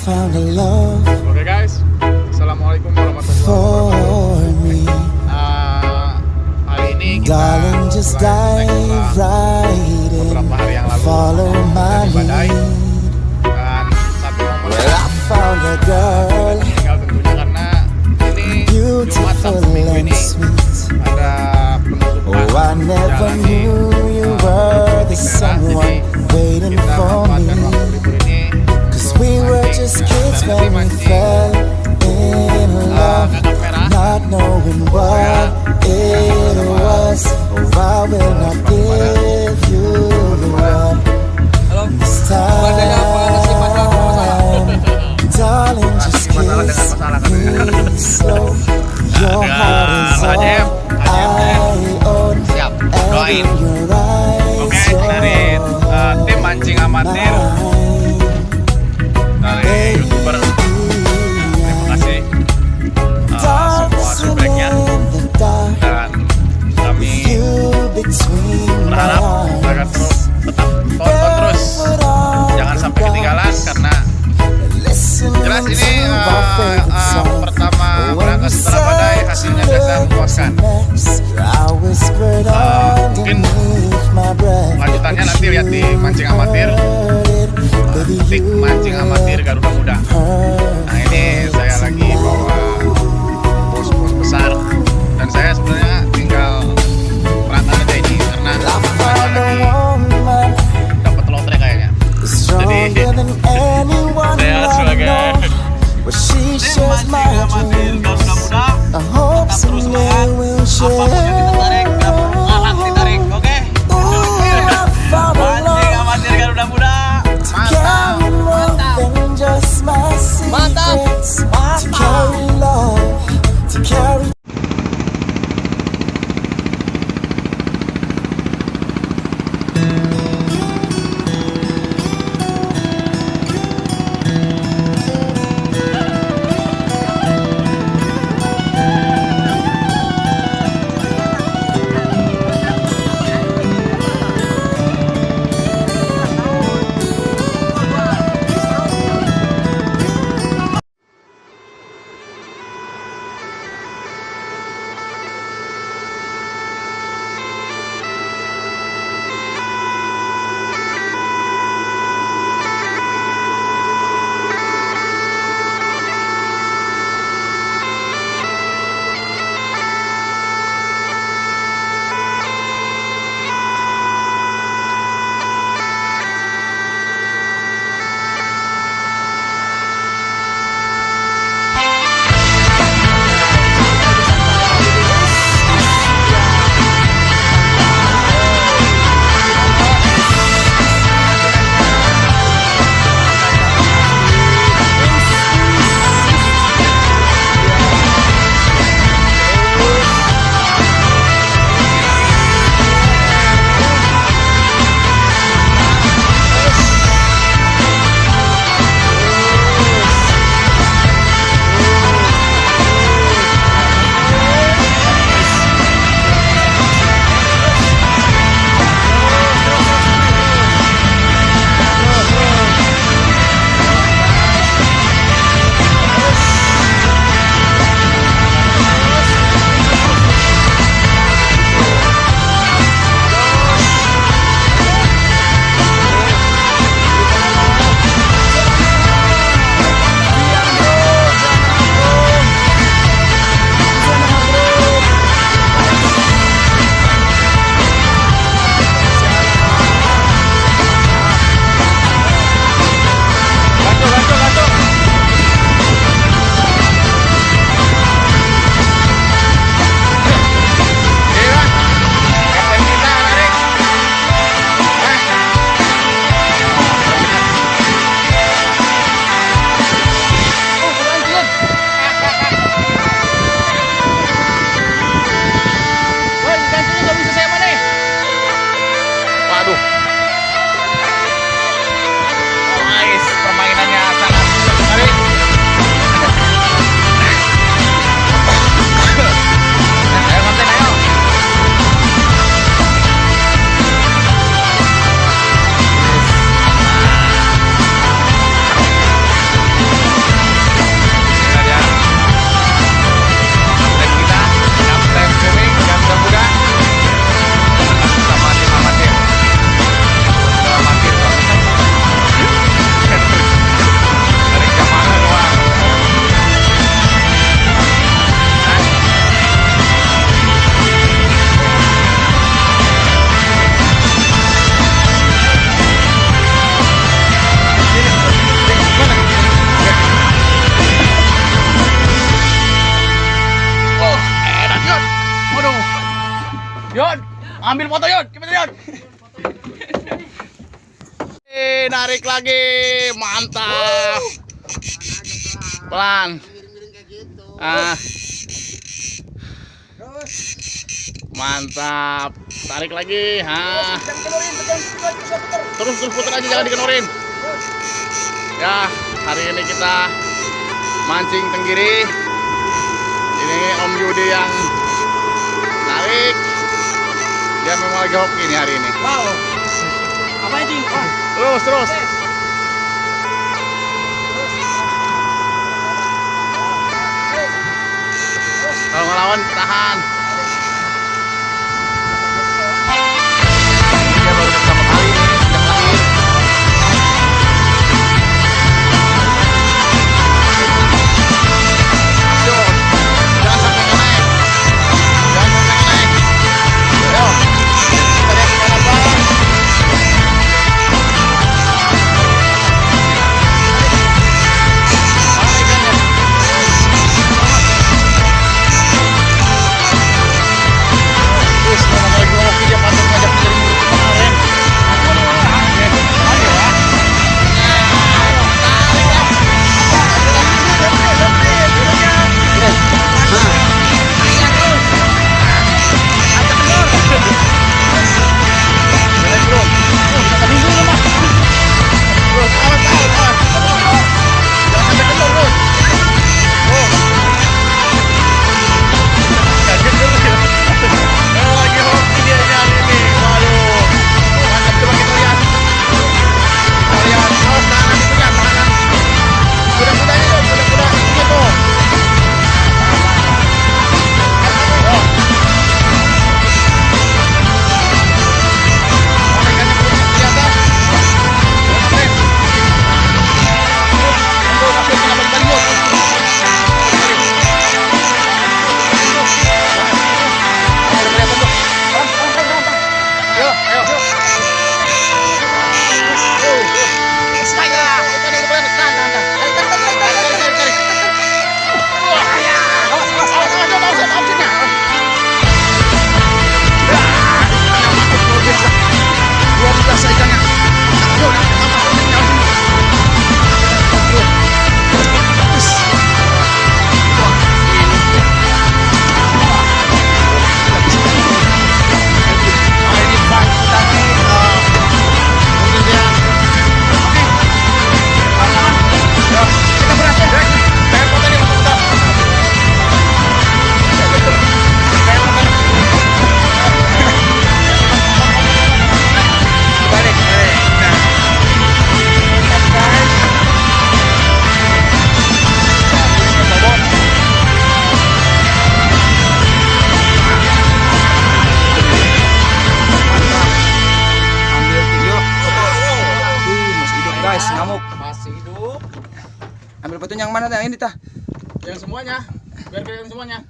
Oke guys, assalamualaikum warahmatullahi wabarakatuh. Hari ini kita beberapa hari yang lalu dari badai dan satu momen tinggal tentunya karena ini Jumat Sabtu Minggu ini ada penutupan jalan di titik merah, jadi kita memanfaatkan waktu libur ini dan mancing kakap merah masalah dengan masalah siap doain. Oke, dari tim mancing amatir dari YouTuber, terima kasih semua subreknya, dan kami berharap agar tetap tonton terus, jangan sampai ketinggalan karena jelas ini pertama berangkat setelah badai hasilnya biasa memuaskan. Mungkin lanjutannya nanti lihat di mancing amatir, tik mancing amatir garuda muda. Nah ini saya lagi bawa bos-bos besar dan saya sebenarnya tinggal perangkat aja ini karena saya lagi dapat lotre kayaknya. Jadi saya sebagai tim mancing amatir garuda muda tetap terus semangat, apapun yang kita tarik alat ditarik. Oke, mancing amatir garuda muda, mantap. Ambil foto Yun, gimana Yun? Narik lagi, mantap. Pelan. Mantap. Tarik lagi. Terus putar aja, jangan dikenorin. Ya, hari ini kita mancing tenggiri. Ini Om Yudi yang narik. Dia memang lagi hoki nih hari ini. Wow. Apa ini? Terus. Kalau ngelawan tahan. Dia baru pertama kali ini sejak lahir. Jangan sampai naik. Ayo. Kita lihat ikan apa. Guys, ngamuk. Masih hidup. Ambil fotonya yang mana? Yang ini tah. Yang semuanya. Biar kelihatan semuanya.